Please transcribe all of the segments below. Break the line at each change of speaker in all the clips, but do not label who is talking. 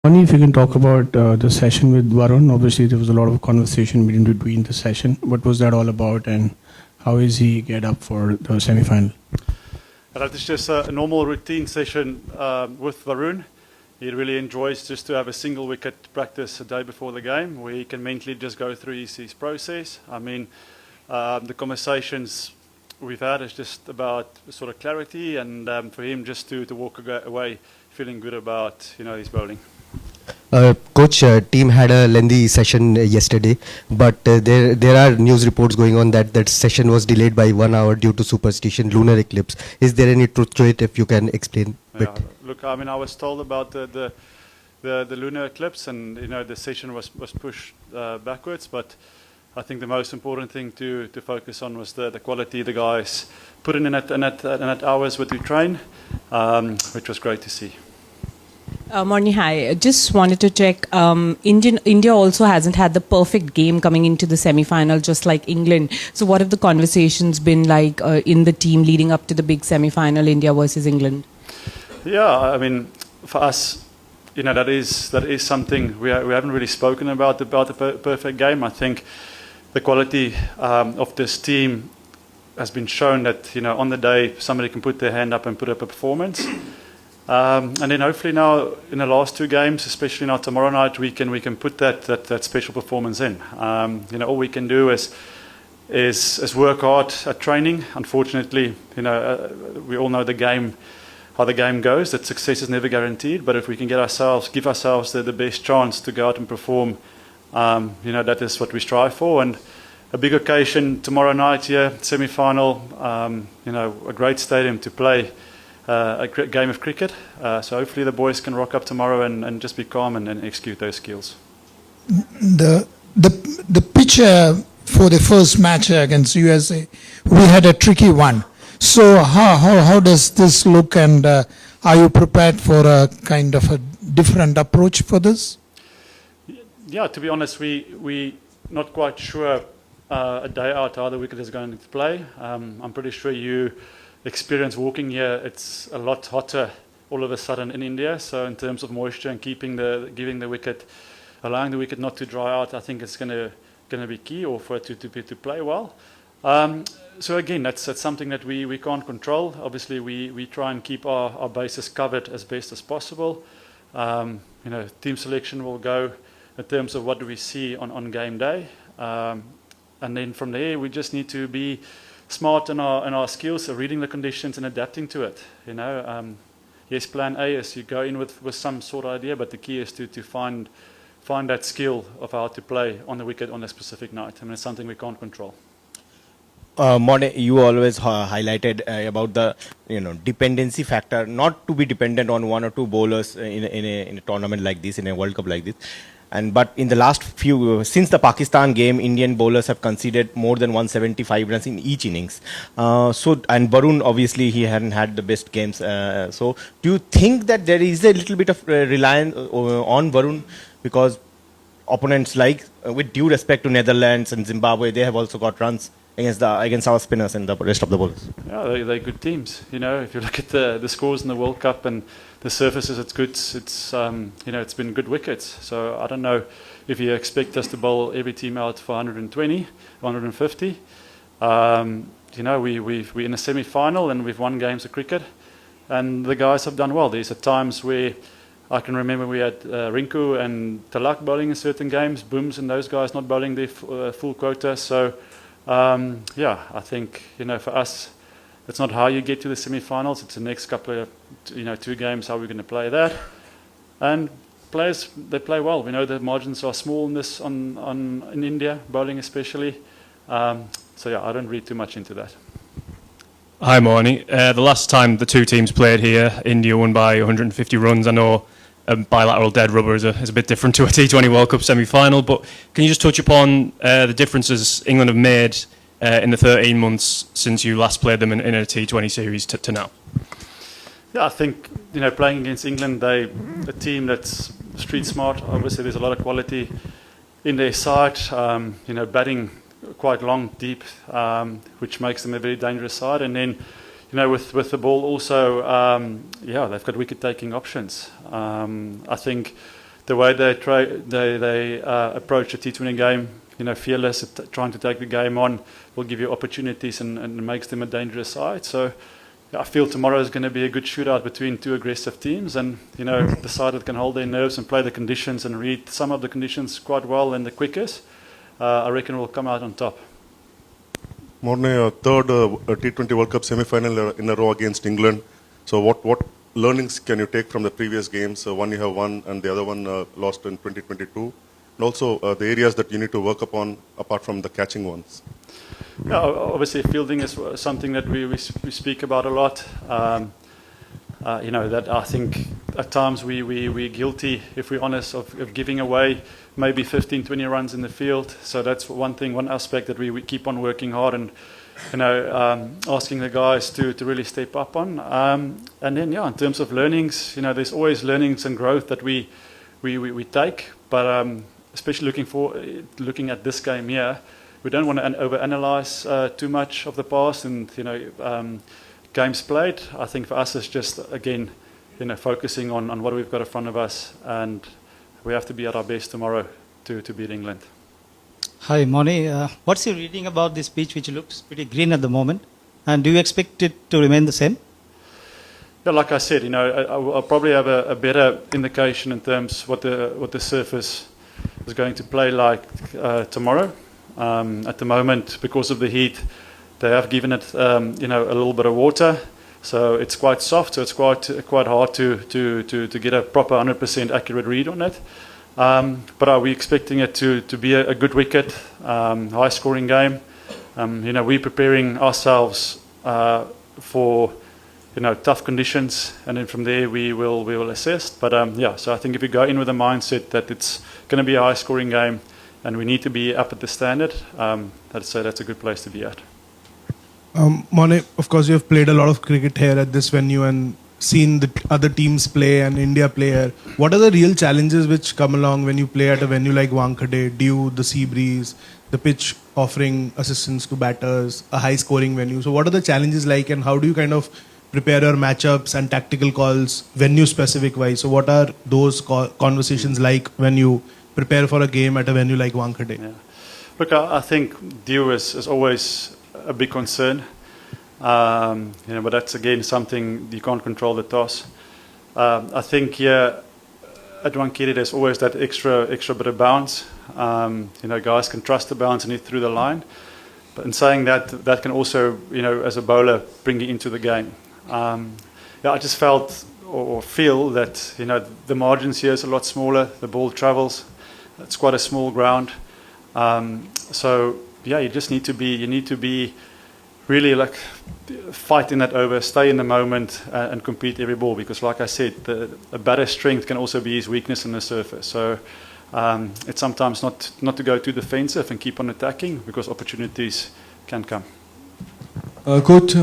Only if you can talk about the session with Varun. Obviously, there was a lot of conversation in between the session. What was that all about, and how is he get up for the semi-final?
That is just a normal routine session with Varun. He really enjoys just to have a single wicket practice a day before the game, where he can mentally just go through his process. I mean, the conversations we've had is just about sort of clarity, and for him just to walk away feeling good about his bowling.
Coach, team had a lengthy session yesterday, but there are news reports going on that session was delayed by 1 hour due to superstition, lunar eclipse. Is there any truth to it? If you can explain a bit.
Yeah, look, I mean, I was told about the lunar eclipse, and the session was pushed backwards. But I think the most important thing to focus on was the quality the guys put in that hours with the train, which was great to see.
Morne, hi. Just wanted to check. India also hasn't had the perfect game coming into the semi-final, just like England. So, what have the conversations been like in the team leading up to the big semi-final, India versus England?
Yeah, I mean, for us, that is something we haven't really spoken about the perfect game. I think the quality of this team has been shown that on the day somebody can put their hand up and put up a performance. And then hopefully now in the last two games, especially now tomorrow night, we can put that special performance in. All we can do is work hard at training. Unfortunately, we all know how the game goes. That success is never guaranteed. But if we can give ourselves the best chance to go out and perform, that is what we strive for. And a big occasion tomorrow night here, semi-final. A great stadium to play a great game of cricket. So hopefully the boys can rock up tomorrow and just be calm and execute those skills.
The pitch for the first match against USA, we had a tricky one. So how does this look, and are you prepared for a kind of a different approach for this?
Yeah, to be honest, we not quite sure a day out how the wicket is going to play. I'm pretty sure you experience walking here, it's a lot hotter all of a sudden in India. So in terms of moisture and allowing the wicket not to dry out, I think it's going to be key, or for it to play well. So again, that's something that we can't control. Obviously, we try and keep our bases covered as best as possible. Team selection will go in terms of what do we see on game day, and then from there we just need to be smart in our skills of reading the conditions and adapting to it. Yes, plan A is you go in with some sort of idea, but the key is to find that skill of how to play on the wicket on a specific night. I mean, it's something we can't control.
Morne, you always highlighted about the dependency factor, not to be dependent on one or two bowlers in a tournament like this, in a World Cup like this. But in the last since the Pakistan game, Indian bowlers have conceded more than 175 runs in each innings. And Varun, obviously, he hadn't had the best games. So do you think that there is a little bit of reliance on Varun, because opponents with due respect to Netherlands and Zimbabwe, they have also got runs against our spinners and the rest of the bowlers?
Yeah, they're good teams. If you look at the scores in the World Cup and the surfaces, it's good. It's been good wickets. So I don't know if you expect us to bowl every team out for 120, 150. We're in a semi-final and we've won games of cricket, and the guys have done well. There's times where I can remember we had Rinku and Talak bowling in certain games, Booms and those guys not bowling their full quota. So I think for us, it's not how you get to the semi-finals. It's the next couple of, 2 games, how we're going to play that. And players, they play well. We know the margins are small in India, bowling especially. I don't read too much into that.
Hi, Morne. The last time the two teams played here, India won by 150 runs. I know a bilateral dead rubber is a bit different to a T20 World Cup semi-final, but can you just touch upon the differences England have made in the 13 months since you last played them in a T20 series to now?
Yeah, I think playing against England, a team that's street smart. Obviously, there's a lot of quality in their side. Batting quite long, deep, which makes them a very dangerous side. And then with the ball also, they've got wicket-taking options. I think the way they approach the T20 game, fearless, trying to take the game on, will give you opportunities and makes them a dangerous side. So I feel tomorrow is going to be a good shootout between two aggressive teams, and the side that can hold their nerves and play the conditions and read some of the conditions quite well and the quickest, I reckon will come out on top.
Morne, third T20 World Cup semi-final in a row against England. So what learnings can you take from the previous games? One you have won and the other one lost in 2022. And also the areas that you need to work upon apart from the catching ones.
Yeah, obviously fielding is something that we speak about a lot. That I think at times we're guilty, if we're honest, of giving away maybe 15, 20 runs in the field. So that's one aspect that we keep on working hard and asking the guys to really step up on. And then in terms of learnings, there's always learnings and growth that we take. But especially looking at this game here, we don't want to overanalyze too much of the past and games played. I think for us it's just again focusing on what we've got in front of us, and we have to be at our best tomorrow to beat England.
Hi, Morne. What's your reading about this pitch, which looks pretty green at the moment? And do you expect it to remain the same?
Yeah, like I said, I'll probably have a better indication in terms what the surface is going to play like tomorrow. At the moment, because of the heat, they have given it a little bit of water, so it's quite soft. So it's quite hard to get a proper 100% accurate read on it. But are we expecting it to be a good wicket, high scoring game? We're preparing ourselves for tough conditions, and then from there we will assess. But so I think if you go in with a mindset that it's going to be a high scoring game and we need to be up at the standard, that's a good place to be at.
Morne, of course you have played a lot of cricket here at this venue and seen the other teams play and India play here. What are the real challenges which come along when you play at a venue like Wankhede, due the sea breeze, the pitch offering assistance to batters, a high scoring venue? So what are the challenges like, and how do you kind of prepare your matchups and tactical calls venue specific wise? So what are those conversations like when you prepare for a game at a venue like Wankhede?
Yeah. Look, I think due is always a big concern. But that's again something you can't control the toss. I think at Wankhede there's always that extra bit of bounce. Guys can trust the bounce and hit through the line. But in saying that can also, as a bowler, bring you into the game. I just felt or feel that the margins here is a lot smaller. The ball travels. It's quite a small ground. You just need to be really like fight in that over, stay in the moment, and compete every ball. Because, like I said, a batter's strength can also be his weakness in the surface. So it's sometimes not to go too defensive and keep on attacking, because opportunities can come.
Coach,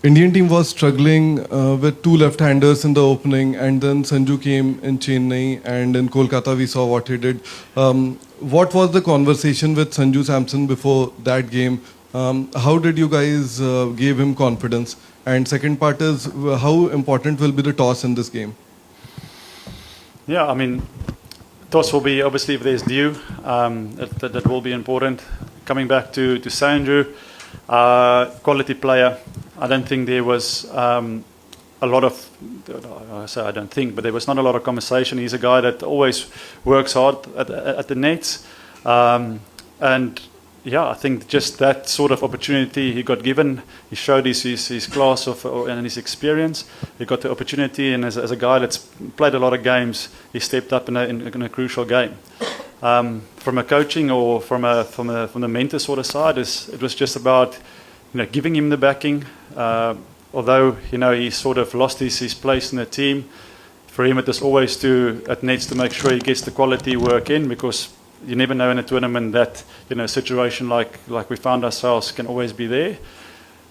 Indian team was struggling with two left-handers in the opening, and then Sanju came in Chennai, and in Kolkata we saw what he did. What was the conversation with Sanju Samson before that game? How did you guys give him confidence? And second part is, how important will be the toss in this game?
Yeah, I mean, toss will be, obviously, if there's due, that will be important. Coming back to Sanju, quality player. I don't think there was a lot of, I don't think, but there was not a lot of conversation. He's a guy that always works hard at the nets. I think just that sort of opportunity he got given, he showed his class and his experience. He got the opportunity, and as a guy that's played a lot of games, he stepped up in a crucial game. From a coaching or from the mentor sort of side, it was just about giving him the backing. Although he sort of lost his place in the team, for him it was always at nets to make sure he gets the quality work in, because you never know in a tournament that a situation like we found ourselves can always be there.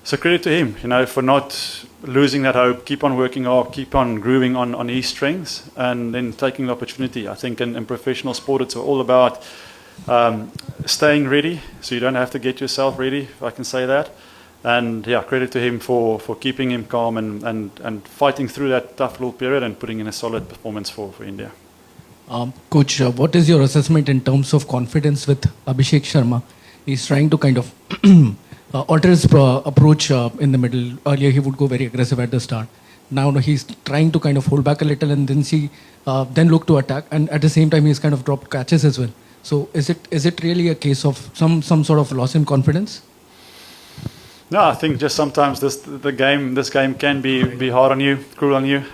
So credit to him, for not losing that hope, keep on working hard, keep on grooving on his strengths, and then taking the opportunity. I think in professional sport it's all about staying ready, so you don't have to get yourself ready, if I can say that. And credit to him for keeping him calm and fighting through that tough little period and putting in a solid performance for India.
Coach, what is your assessment in terms of confidence with Abhishek Sharma? He's trying to kind of alter his approach in the middle. Earlier, he would go very aggressive at the start. Now he's trying to kind of hold back a little and then look to attack. And at the same time, he's kind of dropped catches as well. So is it really a case of some sort of loss in confidence?
No, I think just sometimes this game can be hard on you, cruel on you.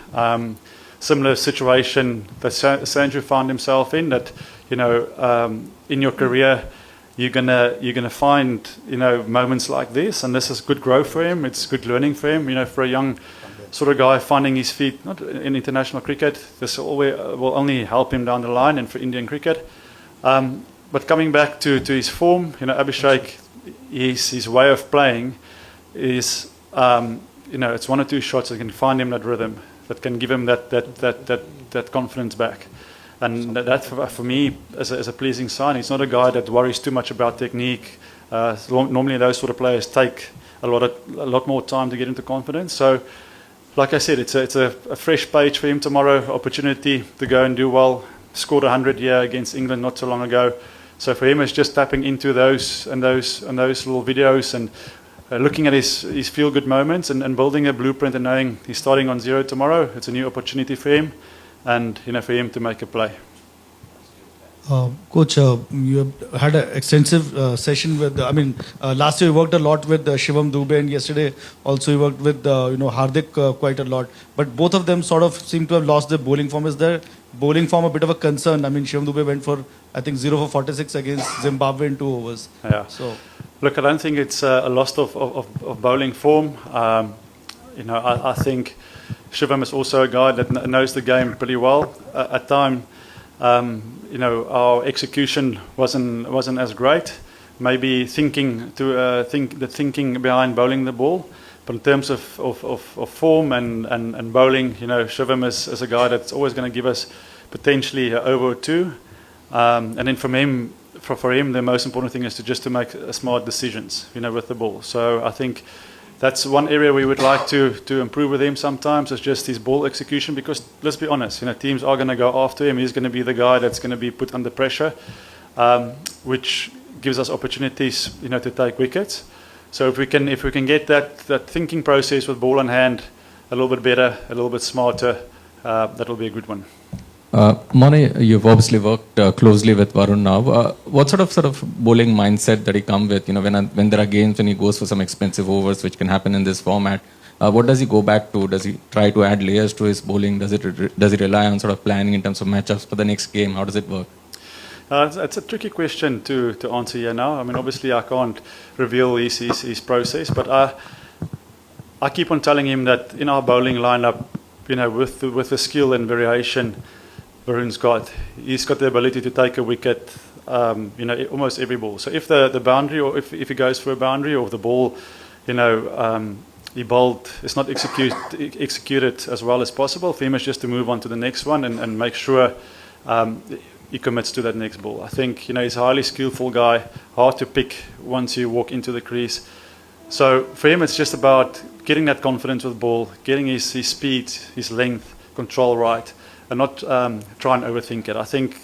Similar situation that Sanju found himself in. That in your career, you're gonna find moments like this, and this is good growth for him. It's good learning for him. For a young sort of guy finding his feet, not in international cricket, this will only help him down the line and for Indian cricket. But coming back to his form, Abhishek, his way of playing is, it's one or two shots that can find him that rhythm, that can give him that confidence back. And that for me is a pleasing sign. He's not a guy that worries too much about technique. Normally those sort of players take a lot more time to get into confidence. So, like I said, it's a fresh page for him tomorrow. Opportunity to go and do well. Scored 100 here against England not so long ago. So for him, it's just tapping into those little videos and looking at his feel-good moments and building a blueprint and knowing he's starting on zero tomorrow. It's a new opportunity for him, and for him to make a play.
Coach, you had an extensive session with. Last year you worked a lot with Shivam Dubey, and yesterday also you worked with Hardik quite a lot. But both of them sort of seem to have lost their bowling form. Is their bowling form a bit of a concern? Shivam Dubey went for, I think, 0 for 46 against Zimbabwe in 2 overs.
Yeah.
So,
look, I don't think it's a loss of bowling form. I think Shivam is also a guy that knows the game pretty well. At time. Our execution wasn't as great. Maybe thinking behind bowling the ball, but in terms of form and bowling, Shivam is a guy that's always going to give us potentially an over or two. And then for him, the most important thing is to make smart decisions, with the ball. So I think that's one area we would like to improve with him sometimes, is just his ball execution, because let's be honest, teams are going to go after him. He's going to be the guy that's going to be put under pressure, which gives us opportunities, to take wickets. So if we can get that thinking process with ball in hand a little bit better, a little bit smarter, that will be a good one.
Morne, you've obviously worked closely with Varun now. What sort of bowling mindset that he come with? When there are games when he goes for some expensive overs, which can happen in this format, what does he go back to? Does he try to add layers to his bowling? Does he rely on sort of planning in terms of matchups for the next game? How does it work?
It's a tricky question to answer here now. Obviously I can't reveal his process, but I keep on telling him that in our bowling lineup, with the skill and variation Varun's got, he's got the ability to take a wicket, almost every ball. So if the boundary, or if he goes for a boundary, or if the ball, he bowled, it's not executed as well as possible, for him it's just to move on to the next one and make sure he commits to that next ball. I think he's a highly skillful guy, hard to pick once you walk into the crease. So for him it's just about getting that confidence with the ball, getting his speed, his length, control right, and not try and overthink it. I think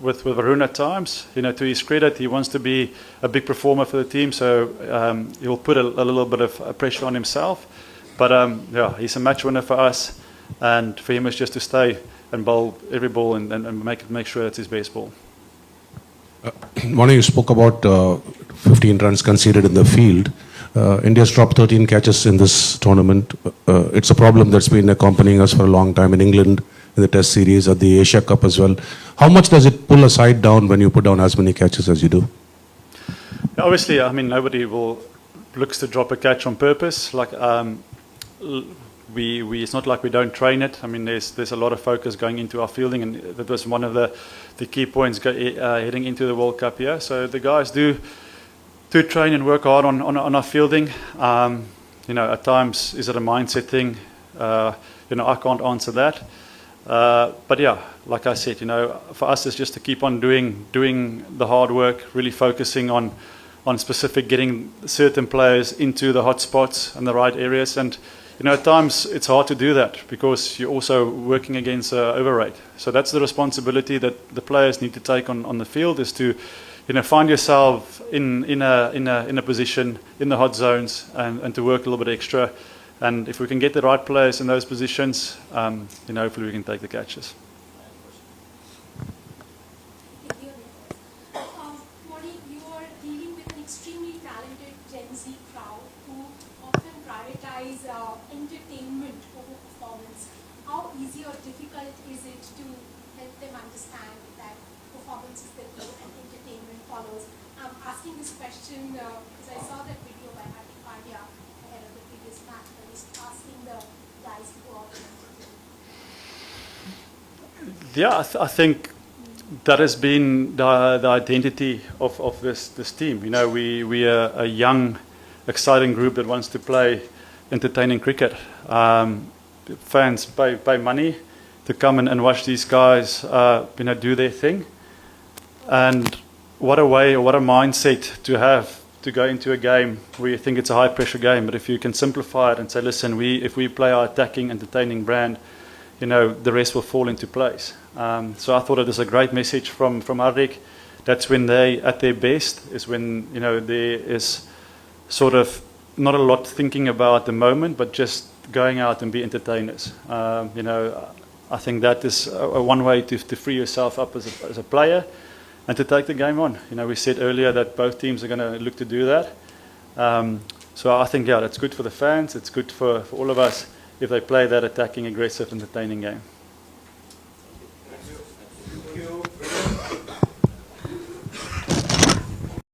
with Varun at times, to his credit, he wants to be a big performer for the team, so he'll put a little bit of pressure on himself. But he's a match winner for us, and for him it's just to stay and bowl every ball and make sure it's his best ball.
Morne, you spoke about 15 runs conceded in the field. India's dropped 13 catches in this tournament. It's a problem that's been accompanying us for a long time in England, in the Test series, at the Asia Cup as well. How much does it pull a side down when you put down as many catches as you do?
Obviously, nobody looks to drop a catch on purpose. It's not like we don't train it. There's a lot of focus going into our fielding, and that was one of the key points heading into the World Cup here. So the guys do train and work hard on our fielding. At times, is it a mindset thing? I can't answer that. But yeah, like I said, for us it's just to keep on doing the hard work, really focusing on specific, getting certain players into the hot spots and the right areas. And at times it's hard to do that because you're also working against overrate. So that's the responsibility that the players need to take on the field, is to find yourself in a position in the hot zones and to work a little bit extra. And if we can get the right players in those positions, hopefully we can take the catches.
Morne, you are dealing with an extremely talented Gen Z crowd who often prioritize entertainment over performance. How easy or difficult is it to help them understand that performance is the goal and entertainment follows? I'm asking this question because I saw that video by Hardik Pandya ahead of the previous match, where he's asking the guys to go out and entertain.
Yeah, I think that has been the identity of this team. We are a young, exciting group that wants to play entertaining cricket. Fans pay money to come and watch these guys do their thing. And what a way, or what a mindset to have to go into a game where you think it's a high pressure game, but if you can simplify it and say, listen, if we play our attacking, entertaining brand, the rest will fall into place. So I thought it was a great message from Hardik. That's when they at their best, is when there is sort of not a lot thinking about the moment, but just going out and be entertainers. I think that is one way to free yourself up as a player and to take the game on. We said earlier that both teams are going to look to do that. So I think, that's good for the fans. It's good for all of us if they play that attacking, aggressive, entertaining game.